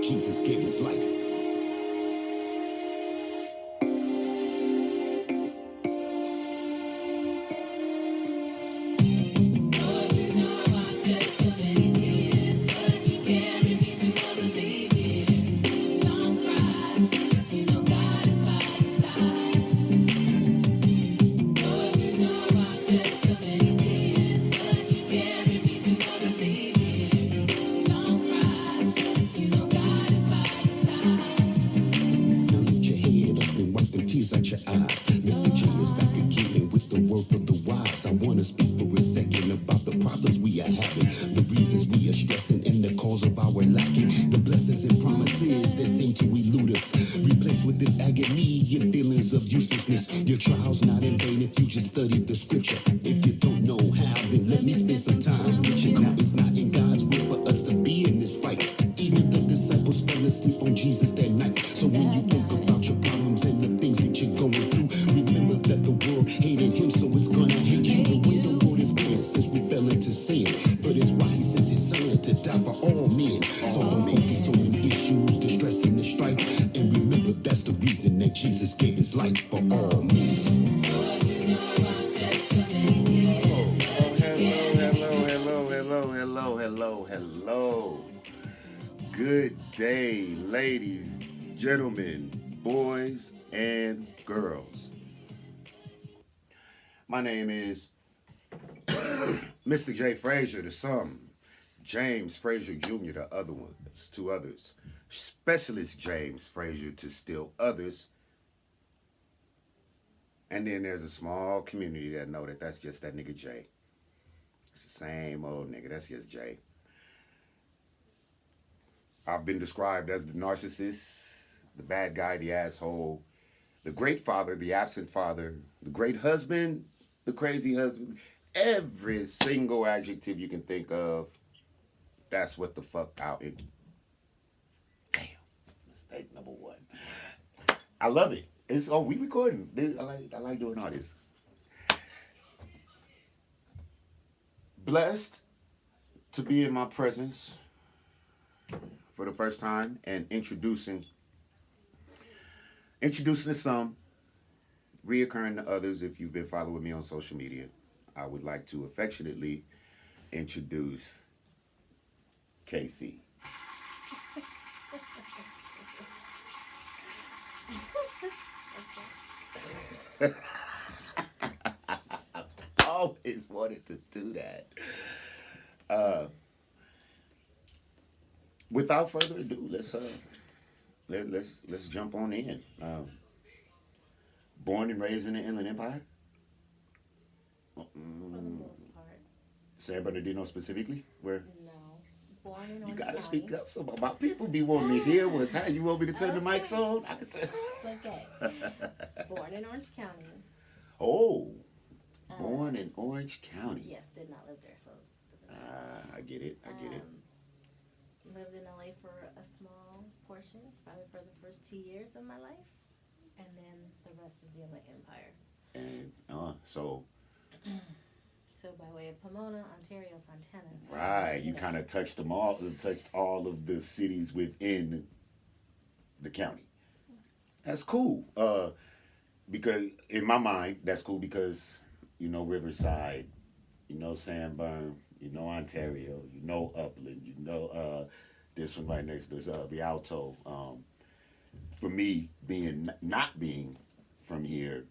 Jesus gave his life. Now lift your head up and wipe the tears out your eyes. Mr. J is back again with the work of the wise. I want to speak for a second about the problems we are having, the reasons we are stressing, and the cause of our lacking. The blessings and promises that seem to elude us, replaced with this agony and feelings of uselessness. Your trials not in vain if you just studied the scripture. If you don't know how, then let me spend some time with you. Now it's not in God's will for us to be in this fight. Even the disciples fell asleep on Jesus that night. So when you think about your problems and the things that you're going through, remember that the world hated him, so it's gonna hate you. The way the world has been since we fell into sin, but it's why he sent his son to die for all men. So don't focus on the issues, the stress and the strife, and remember that's the reason that Jesus gave his life for all men. Hello. Good day, ladies, gentlemen, boys, and girls. My name is Mr. J. Frazier, to some, James Frazier Jr., to other ones, to others, Specialist James Frazier to still others. And then there's a small community that know that that's just that nigga Jay. It's the same old nigga, that's just Jay. I've been described as the narcissist, the bad guy, the asshole, the great father, the absent father, the great husband, the crazy husband. Every single adjective you can think of, that's what the fuck out in. Damn. Mistake number one. I love it. It's we recording. I like doing all this. Blessed to be in my presence for the first time and introducing to some, reoccurring to others. If you've been following me on social media, I would like to affectionately introduce K.C. Always wanted to do that. Without further ado, let's jump on in. Born and raised in the Inland Empire. For the most part. San Bernardino specifically, where No. Born in Orange you gotta County. speak up. So my people be wanting to hear what's how you want me to turn the mics on. I can tell. It's okay. Born in Orange County. Oh, born in Orange County. Yes, did not live there, so it doesn't matter. I get it. Lived in LA for a small portion, probably for the first 2 years of my life, and then the rest is the LA Empire. And so. So by way of Pomona, Ontario, Fontana. Right, you kind of touched all of the cities within the county. That's cool. Because in my mind, that's cool because you know Riverside, you know Sanborn, you know Ontario, you know Upland, you know this one right next to this Rialto. For me, not being from here,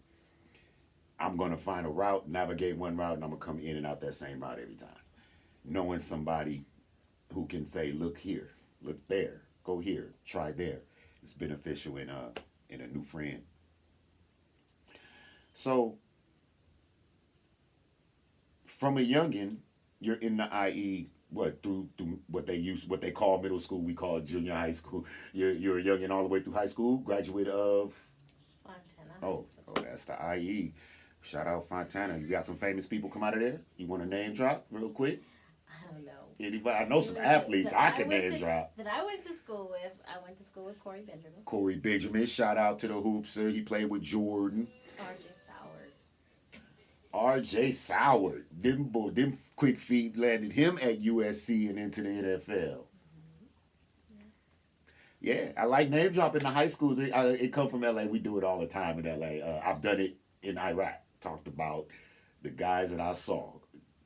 I'm gonna find a route, navigate one route, and I'm gonna come in and out that same route every time. Knowing somebody who can say, "Look here, look there, go here, try there," is beneficial in a new friend. So, from a youngin, you're in the IE. Through what they call middle school, we call junior high school. You're a youngin all the way through high school, graduate of Fontana. Oh, that's the IE. Shout out Fontana. You got some famous people come out of there? You want to name drop real quick? I don't know. Anybody? I know some athletes I can name drop. That I went to school with. I went to school with Corey Benjamin. Corey Benjamin. Shout out to the hoopster. He played with Jordan. R.J. Soward. Them quick feet landed him at USC and into the NFL. Yeah, I like name dropping the high schools. It come from LA. We do it all the time in LA. I've done it in Iraq. Talked about the guys that I saw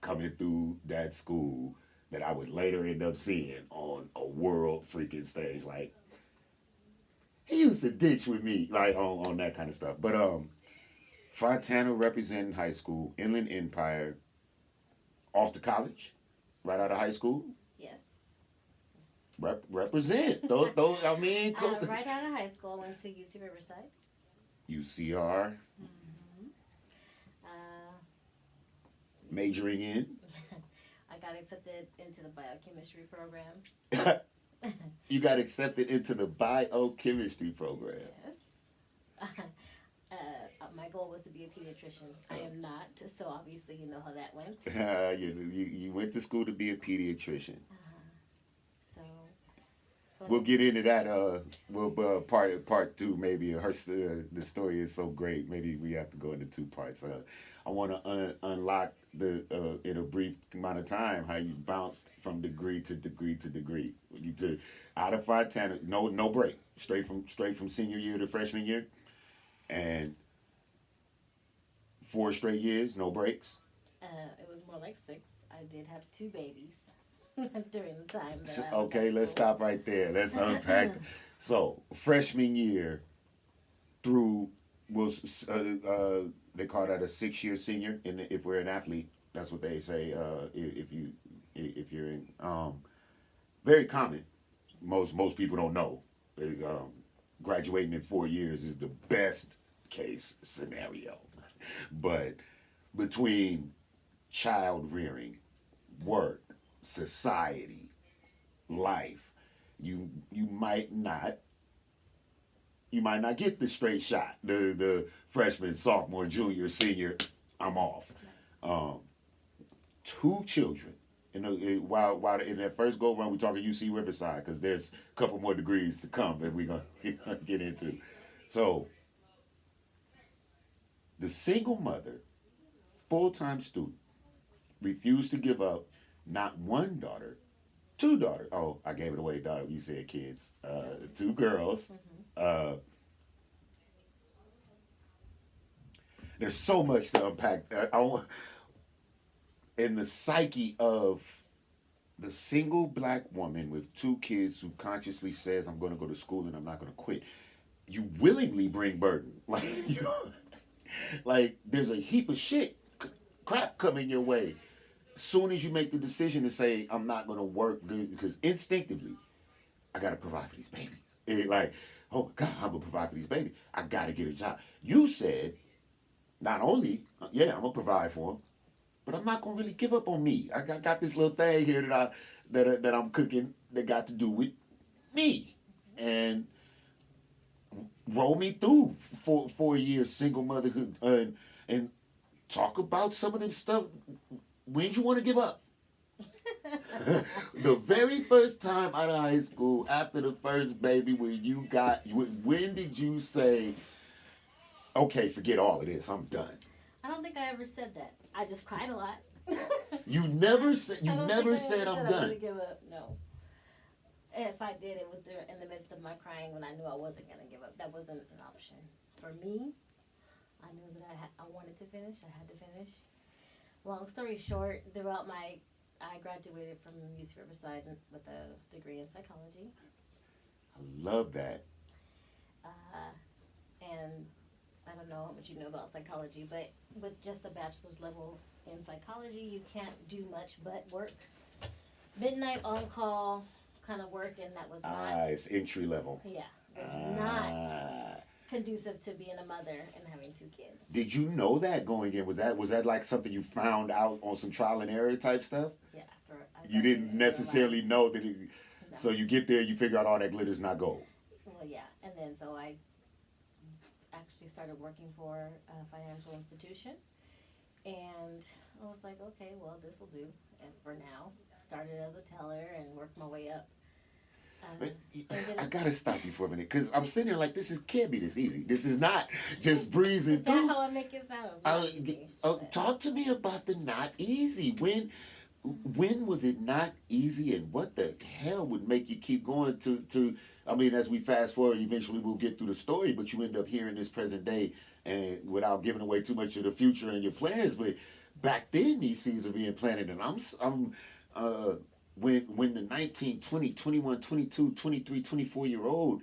coming through that school that I would later end up seeing on a world freaking stage. Like he used to ditch with me, like on that kind of stuff. But Fontana representing high school, Inland Empire, off to college, right out of high school. Yes. Represent. Those I mean, Right out of high school, I went to UC Riverside. UCR, Mm-hmm. Uh, majoring in. I got accepted into the biochemistry program. You got accepted into the biochemistry program. Yes. My goal was to be a pediatrician. I am not, so obviously you know how that went. You went to school to be a pediatrician. So. We'll get into that. We'll part two maybe. The story is so great. Maybe we have to go into two parts. I want to unlock in a brief amount of time how you bounced from degree to degree to degree. Out of Fontana, no break, straight from senior year to freshman year, and 4 straight years, no breaks. It was more like 6. I did have 2 babies during the time that I was Okay, at let's school. stop right there. Let's unpack. So freshman year through was they call that a 6-year senior. If we're an athlete, that's what they say. If you're in very common. Most people don't know. Graduating in 4 years is the best case scenario, but between child rearing, work, society, life, you might not get the straight shot. The freshman, sophomore, junior, senior, I'm off. Um, 2 children. While in that first go round, we talking UC Riverside because there's a couple more degrees to come that we're gonna get into. So the single mother, full-time student, refused to give up not 1 daughter, 2 daughters. Oh, I gave it away, daughter. You said kids. 2 girls. Uh, there's so much to unpack. In the psyche of the single black woman with 2 kids who consciously says, I'm going to go to school and I'm not going to quit. You willingly bring burden. Like there's a heap of crap coming your way. Soon as you make the decision to say, I'm not going to work, because instinctively, I got to provide for these babies. Like, oh my God, I'm going to provide for these babies. I got to get a job. You said, not only, yeah, I'm going to provide for them, but I'm not going to really give up on me. I got this little thing here that I'm cooking that got to do with me. And roll me through 4 years single motherhood and talk about some of this stuff. When did you want to give up? The very first time out of high school, after the first baby, when did you say, okay, forget all of this, I'm done? I don't think I ever said that. I just cried a lot. You never said I don't think I said ever I'm I done. would give up. No. If I did, it was there in the midst of my crying when I knew I wasn't gonna give up. That wasn't an option for me. I knew that I wanted to finish. I had to finish. Long story short, I graduated from UC Riverside with a degree in psychology. I love that. And I don't know how much you know about psychology, but with just a bachelor's level in psychology, you can't do much but work. Midnight on call kind of work, and that was not. It's entry level. Yeah, it was not conducive to being a mother and having 2 kids. Did you know that going in? Was that like something you found out on some trial and error type stuff? Yeah, You didn't necessarily know that it. No. So you get there, you figure out all that glitter's not gold. Well, yeah, and then so I actually started working for a financial institution, and I was like, okay, well, this will do. And for now, started as a teller and worked my way up. But I gotta stop you for a minute because I'm sitting here like can't be this easy. This is not just breezing Is through. that how I make it sound? It's not easy, but- Talk to me about the not easy. When was it not easy, and what the hell would make you keep going to I mean, as we fast forward, eventually we'll get through the story, but you end up here in this present day, and without giving away too much of the future and your plans. But back then these seeds are being planted, and I'm uh when the 19, 20, 21, 22, 23, 24 year old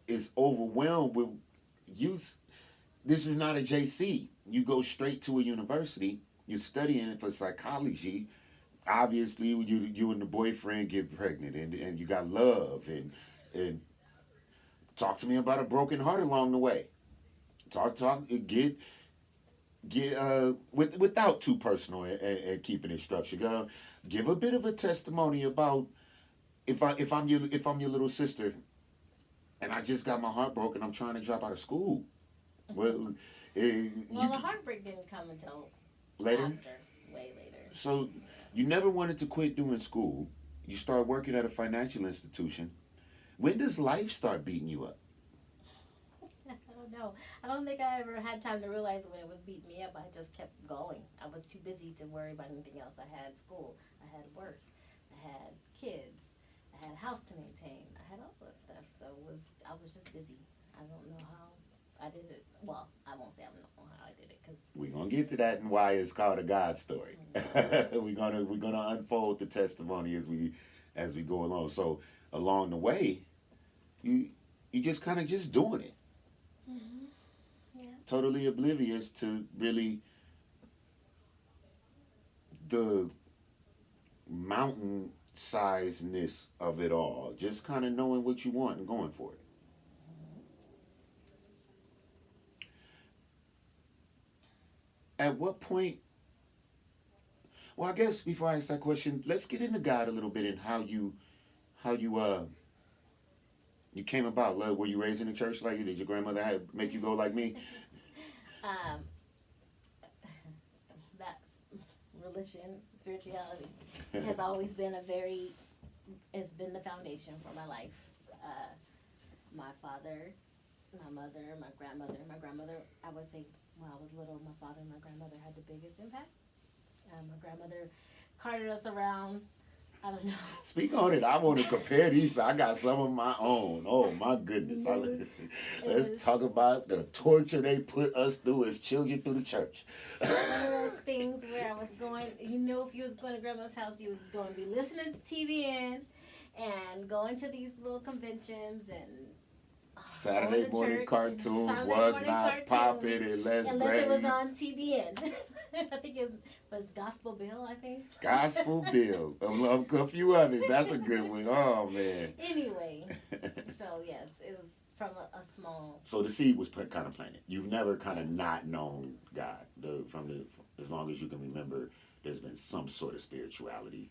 is overwhelmed with youth. This is not a JC. You go straight to a university, you're studying for psychology. Obviously you and the boyfriend get pregnant, and you got love, and talk to me about a broken heart along the way. Talk get without too personal, and keeping it structured. Give a bit of a testimony about if I'm your little sister, and I just got my heart broken. I'm trying to drop out of school. Well, Well, the heartbreak didn't come until later. after, way later. So you never wanted to quit doing school. You start working at a financial institution. When does life start beating you up? I don't know. I don't think I ever had time to realize when it was beating me up. I just kept going. I was too busy to worry about anything else. I had school. I had work. I had kids. I had a house to maintain. I had all that stuff. So I was just busy. I don't know how I did it. Well, I won't say I don't know how I did it because We're gonna get to that and why it's called a God story. We're gonna unfold the testimony as we go along. So along the way, you you just kind of just doing it, yeah. totally oblivious to really the mountain sizeness of it all. Just kind of knowing what you want and going for it. At what point? Well, I guess before I ask that question, let's get into God a little bit and how you came about. Like, were you raised in the church? Like, did your grandmother make you go like me? um, that's religion, spirituality has always been has been the foundation for my life. Uh, my father, my mother, my grandmother. My grandmother, I would say when I was little, my father and my grandmother had the biggest impact. My grandmother carted us around. I don't know. Speak on it. I want to compare these. I got some of my own. Oh my goodness! It Let's was talk about the torture they put us through as children through the church. one of those things where I was going. If you was going to grandma's house, you was going to be listening to TVN and going to these little conventions and going Saturday to morning church. cartoons Saturday was morning not popping cartoons, unless unless it was Granny. on TBN. I think it was Gospel Bill. I think. Gospel Bill. A few others. That's a good one. Oh man. Anyway, so yes, it was from a small. So the seed was kind of planted. You've never kind of not known God. As long as you can remember, there's been some sort of spirituality.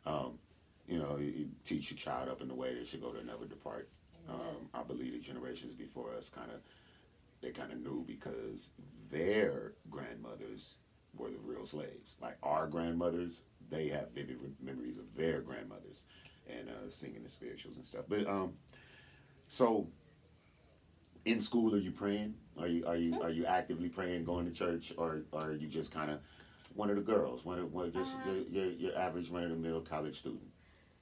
Um, you teach your child up in the way they should go to never depart. I believe the generations before us they kind of knew because their grandmothers were the real slaves. Like our grandmothers, they have vivid memories of their grandmothers and singing the spirituals and stuff. But so in school, are you praying? Are you actively praying, going to church, or are you just kind of one of the girls, just your average run of the mill college student?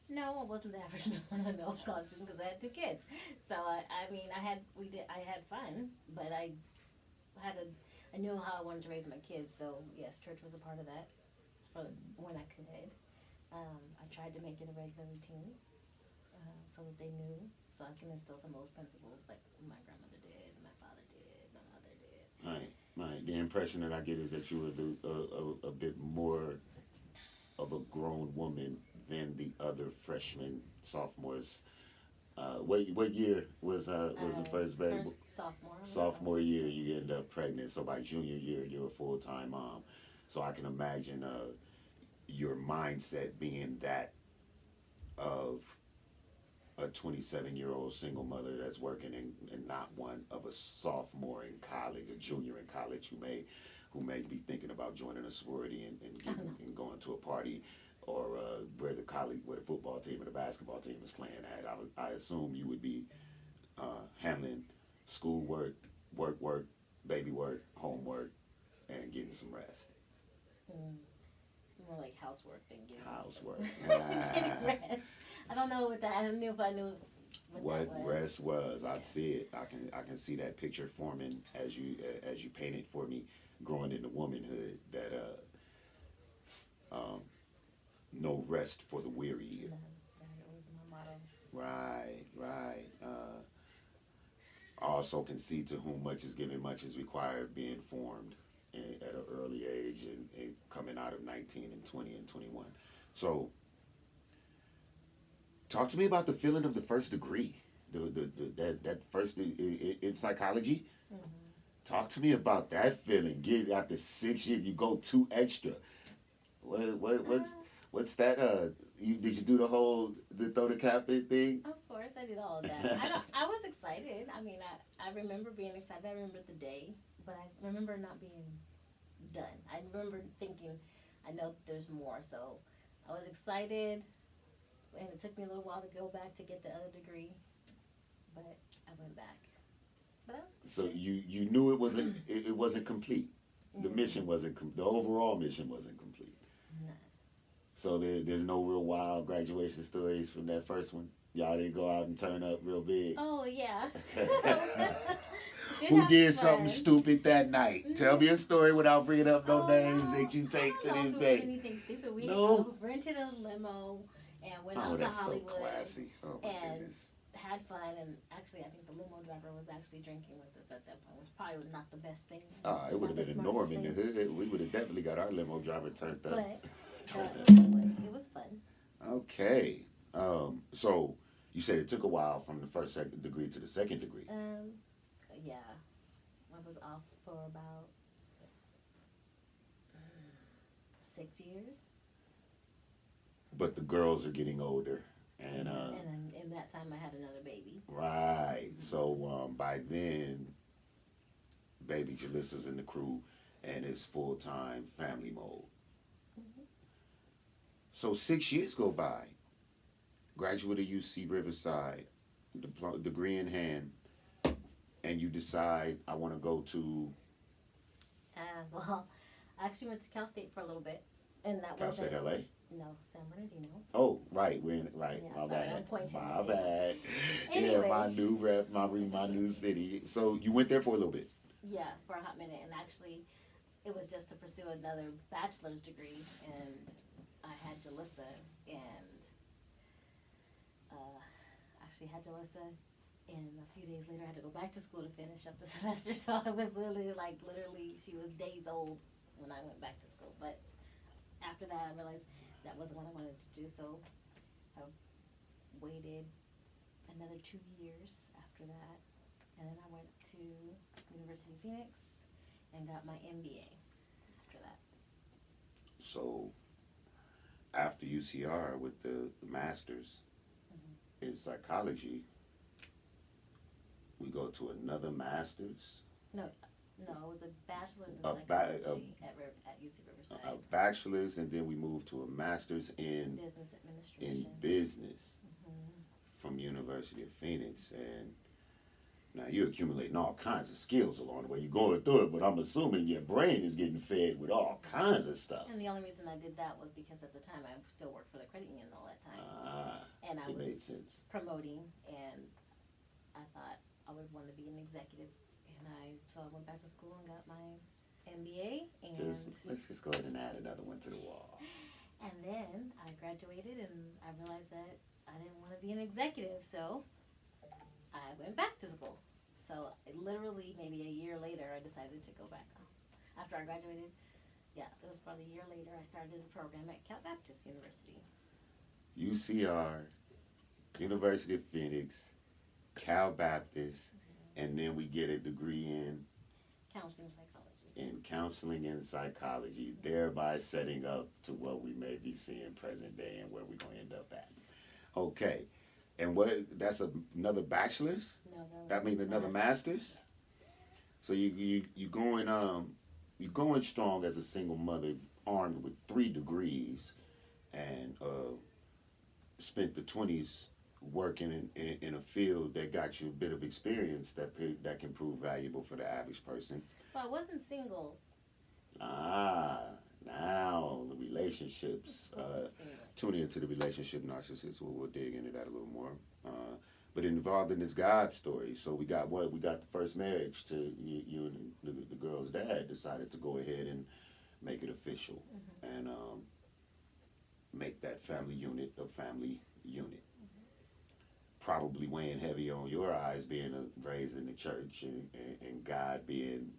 No, I wasn't the average one of the middle college student because I had two kids. So I mean, I had fun, but I knew how I wanted to raise my kids. So yes, church was a part of that for when I could. I tried to make it a regular routine so that they knew, so I can instill some of those principles like my grandmother did, my father did, my mother did. Right, right. The impression that I get is that you were a bit more of a grown woman than the other freshmen, sophomores. What year was the first baby? First sophomore. Sophomore year, you end up pregnant. So by junior year, you're a full time mom. So I can imagine your mindset being that of a 27-year-old single mother that's working and not one of a sophomore in college, a junior in college who may be thinking about joining a sorority and going to a party or where the football team and the basketball team is playing at. I assume you would be handling schoolwork, baby work, homework, and getting some rest. Mm. more like housework than getting Housework. getting rest. I don't know what that. I don't know if I knew what that What was. rest was. I Yeah. see it. I can see that picture forming as you painted for me, growing into womanhood. That no rest for the weary. No, that was my motto. Right, right. I also can see to whom much is given, much is required, being formed at an early age and coming out of 19 and 20 and 21. So, talk to me about the feeling of the first degree, that first in psychology. Mm-hmm. Talk to me about that feeling. Get after 6 years, you go two extra. What's what's that? Did you do the throw the cap in thing? Of course, I did all of that. I don't. I was excited. I mean, I remember being excited. I remember the day, but I remember not being done. I remember thinking, I know there's more. So I was excited, and it took me a little while to go back to get the other degree, but I went back. But I was So excited. you knew it wasn't complete. The Mm, mission wasn't the overall mission wasn't complete. no. So there's no real wild graduation stories from that first one. Y'all didn't go out and turn up real big. Oh yeah. Did Who have did fun. something stupid that night? Tell me a story without bringing up no Oh, names no. that you take I to don't know this if it was day. anything stupid. We No? rented a limo and went Oh, out to that's so Hollywood classy. Oh my and goodness. had fun. And actually, I think the limo driver was actually drinking with us at that point, which probably not the best thing. It would not have the been a norm smartest in the thing. hood. We would have definitely got our limo driver turned up. But it was fun. Okay. So you said it took a while from the first second degree to the second degree. Yeah, I was off for about 6 years. But the girls are getting older. And then in that time, I had another baby. right. So by then baby Jalissa's in the crew and it's full time family mode. Hmm. So 6 years go by. Graduate of UC Riverside, degree in hand, and you decide I want to go to Well, I actually went to Cal State for a little bit, and that Cal wasn't State LA. no San Bernardino. Oh, right, we're in right. Yeah, My sorry, I'm bad. pointing My at it. bad. Yeah, Anyway. my new rep, my new city. So you went there for a little bit. Yeah, for a hot minute, and actually, it was just to pursue another bachelor's degree, and I had Jalissa, and actually had Jalissa, and a few days later, I had to go back to school to finish up the semester. So I was literally, she was days old when I went back to school. But after that, I realized that wasn't what I wanted to do, so I waited another 2 years after that, and then I went to University of Phoenix and got my MBA after that. So after UCR with the masters in psychology, we go to another master's. No, it was a bachelor's in A psychology at UC Riverside. A bachelor's, and then we moved to a master's in Business administration. business Mhm. from University of Phoenix. And now you're accumulating all kinds of skills along the way. You're going through it, but I'm assuming your brain is getting fed with all kinds of stuff. And the only reason I did that was because at the time I still worked for the credit union all that time. And I It was made sense. promoting, and I thought I would want to be an executive, and so I went back to school and got my MBA, and Let's just go ahead and add another one to the wall. and then I graduated, and I realized that I didn't want to be an executive, so I went back to school. So literally, maybe a year later, I decided to go back. After I graduated, yeah, it was probably a year later, I started the program at Cal Baptist University. UCR, University of Phoenix, Cal Baptist, and then we get a degree Counseling psychology. in counseling and psychology, thereby setting up to what we may be seeing present day and where we're going to end up at. Okay. And that's another bachelor's? No, That means another master's? So you going strong as a single mother, armed with 3 degrees, and spent the 20s working in a field that got you a bit of experience that can prove valuable for the average person. Well, I wasn't single. Ah, Now, the relationships. Single. Tune into the relationship narcissist. We'll dig into that a little more. Uh, but involved in this God story. So we got what? We got the first marriage to you and the girl's dad decided to go ahead and make it official and make that family unit a family unit. Probably weighing heavy on your eyes being raised in the church and God being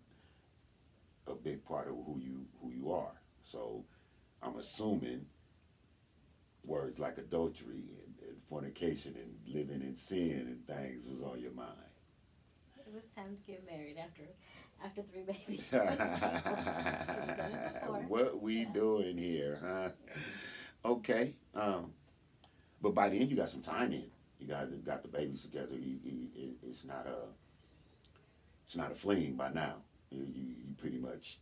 a big part of who you are. So I'm assuming words like adultery and fornication and living in sin and things was on your mind. It was time to get married after three babies. So, should've done it before. What we Yeah. doing here, huh? Okay. But by the end, you got some time in. You got the babies together. It's not a fling by now. You pretty much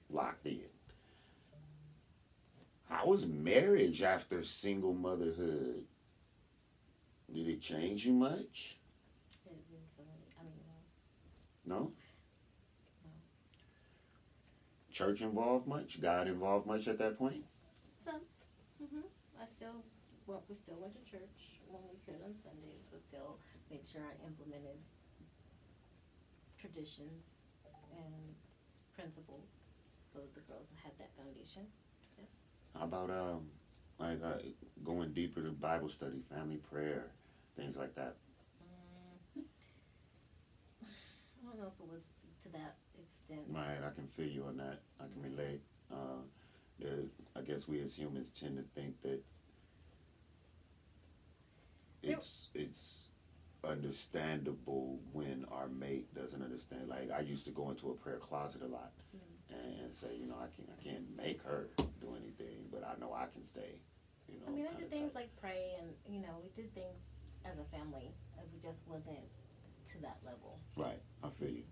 locked in. How was marriage after single motherhood? Did it change you much? It didn't feel like- I mean, No? no. Church involved much? God involved much at that point? Some. I still, well, we still went to church when we could on Sundays. I still made sure I implemented traditions and principles so that the girls had that foundation. Yes. How about like going deeper to Bible study, family prayer, things like that? I don't know if it was to that extent. Right, I can feel you on that. I can relate. There, I guess we as humans tend to think that it's understandable when our mate doesn't understand. Like I used to go into a prayer closet a lot and say, I can't make her do anything, but I know I can stay. I mean, I kinda did things type. like pray and, we did things as a family. It just wasn't to that level. Right, I feel you.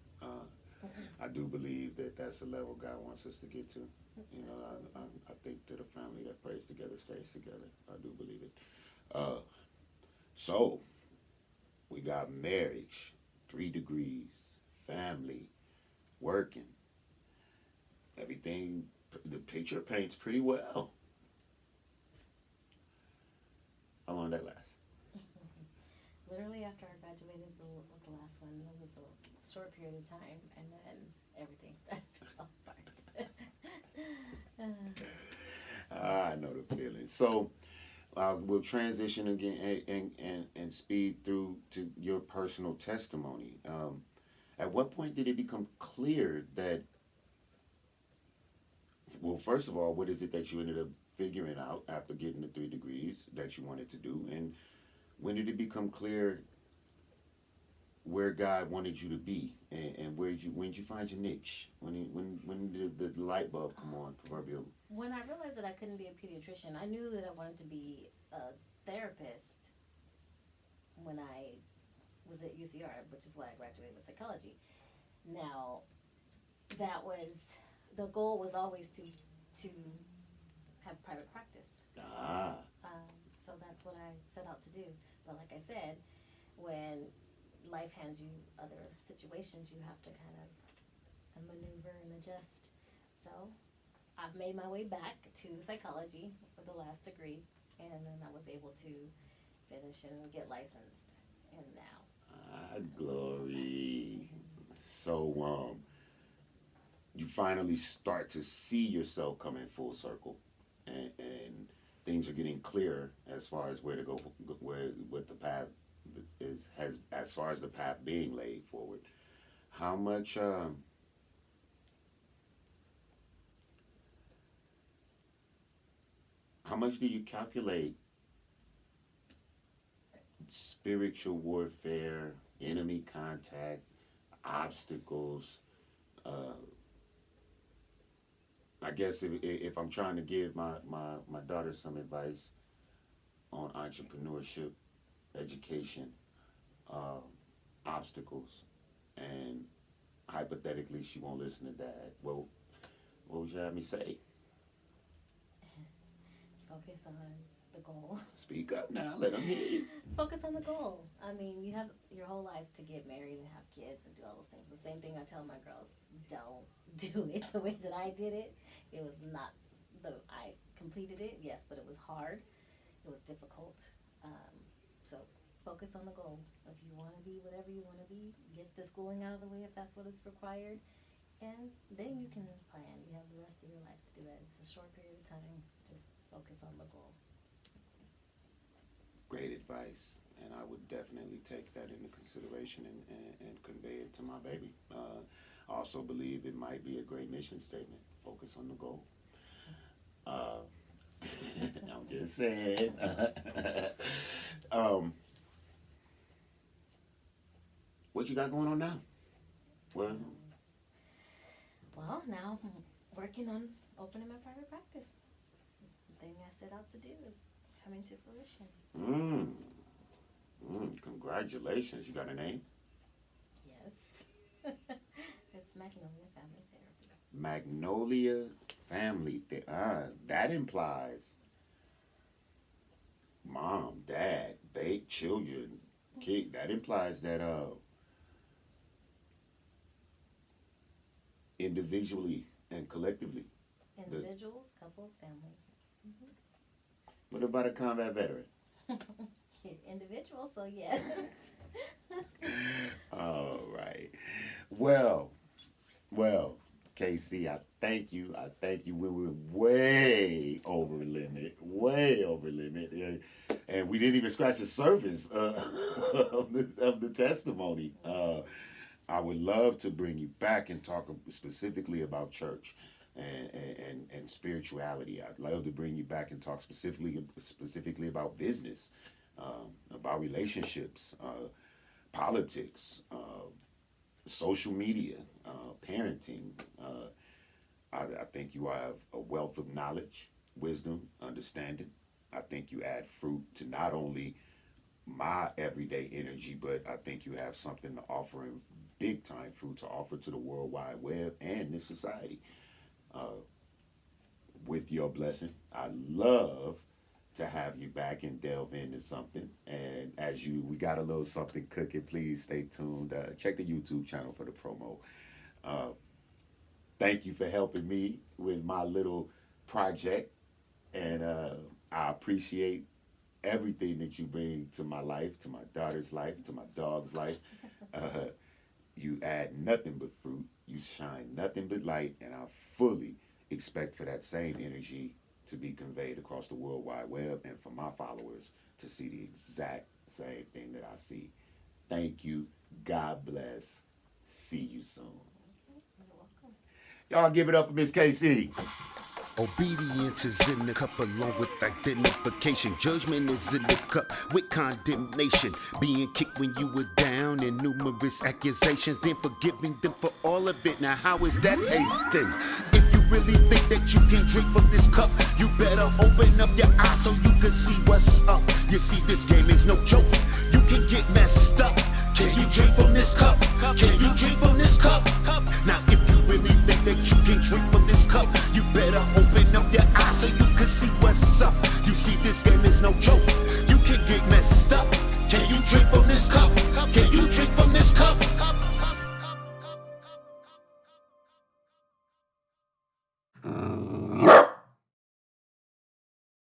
I do believe that that's a level God wants us to get to. I think that a family that prays together stays together. I do believe it. Uh, so we got marriage, 3 degrees, family, working, everything. The picture paints pretty well. How long did that last? Literally after I graduated with the last one, it was a short period of time, and then everything started to fall apart. I know the feeling. So we'll transition again and speed through to your personal testimony. At what point did it become clear that, well, first of all, what is it that you ended up figuring out after getting the 3 degrees that you wanted to do? And when did it become clear where God wanted you to be and when did you find your niche? When did the light bulb come on, proverbial? When I realized that I couldn't be a pediatrician, I knew that I wanted to be a therapist when I was at UCR, which is why I graduated with psychology. Now, that was the goal was always to have private practice. Ah, So that's what I set out to do. But like I said, when life hands you other situations, you have to kind of maneuver and adjust. So I've made my way back to psychology for the last degree, and then I was able to finish and get licensed. And now, glory. So you finally start to see yourself coming full circle, and things are getting clearer as far as where to go, what the path as far as the path being laid forward. How much how much do you calculate spiritual warfare, enemy contact, obstacles? Uh, I guess if I'm trying to give my daughter some advice on entrepreneurship, education, um, obstacles, and hypothetically she won't listen to dad, well, what would you have me say? focus on the goal. Speak up now. Let them hear you. Focus on the goal. I mean, you have your whole life to get married and have kids and do all those things. The same thing I tell my girls: don't do it the way that I did it. It was not I completed it, yes, but it was hard. It was difficult. So focus on the goal. If you want to be whatever you want to be, get the schooling out of the way if that's what is required, and then you can plan. You have the rest of your life to do that. It's a short period of time. Just focus on the goal. Great advice, and I would definitely take that into consideration and convey it to my baby. I also believe it might be a great mission statement. Focus on the goal. I'm just saying. What you got going on now? Well, now I'm working on opening my private practice. The thing I set out to do is coming to fruition. Congratulations. You got a name? Yes. It's Magnolia Family Therapy. Magnolia Family Therapy. That implies mom, dad, children, kid. That implies that individually and collectively. Individuals, couples, families. Mm-hmm. What about a combat veteran? Individual, so yes. All right. Well, K.C., I thank you. We were way over limit. And we didn't even scratch the surface of the testimony. I would love to bring you back and talk specifically about church and spirituality. I'd love to bring you back and talk specifically about business, about relationships, politics, social media, parenting. I think you have a wealth of knowledge, wisdom, understanding. I think you add fruit to not only my everyday energy, but I think you have something to offer, and big time fruit to offer to the World Wide Web and this society. With your blessing, I'd love to have you back and delve into something. And as we got a little something cooking, please stay tuned. Check the YouTube channel for the promo. Thank you for helping me with my little project. And I appreciate everything that you bring to my life, to my daughter's life, to my dog's life. You add nothing but fruit. You shine nothing but light. And I fully expect for that same energy to be conveyed across the World Wide Web, and for my followers to see the exact same thing that I see. Thank you. God bless. See you soon. You're welcome. Y'all give it up for Miss K.C. Obedience is in the cup along with identification. Judgment is in the cup with condemnation. Being kicked when you were down and numerous accusations, then forgiving them for all of it. Now how is that tasting? If you really think that you can drink from this cup, you better open up your eyes so you can see what's up. You see, this game is no joke. You can get messed up. Can you drink from this cup? Can you drink from this cup? Now if you really think that you can drink from this cup, you better open up your eyes so you can see what's up. You see, this game is no joke. You can get messed up. Can you drink from this cup?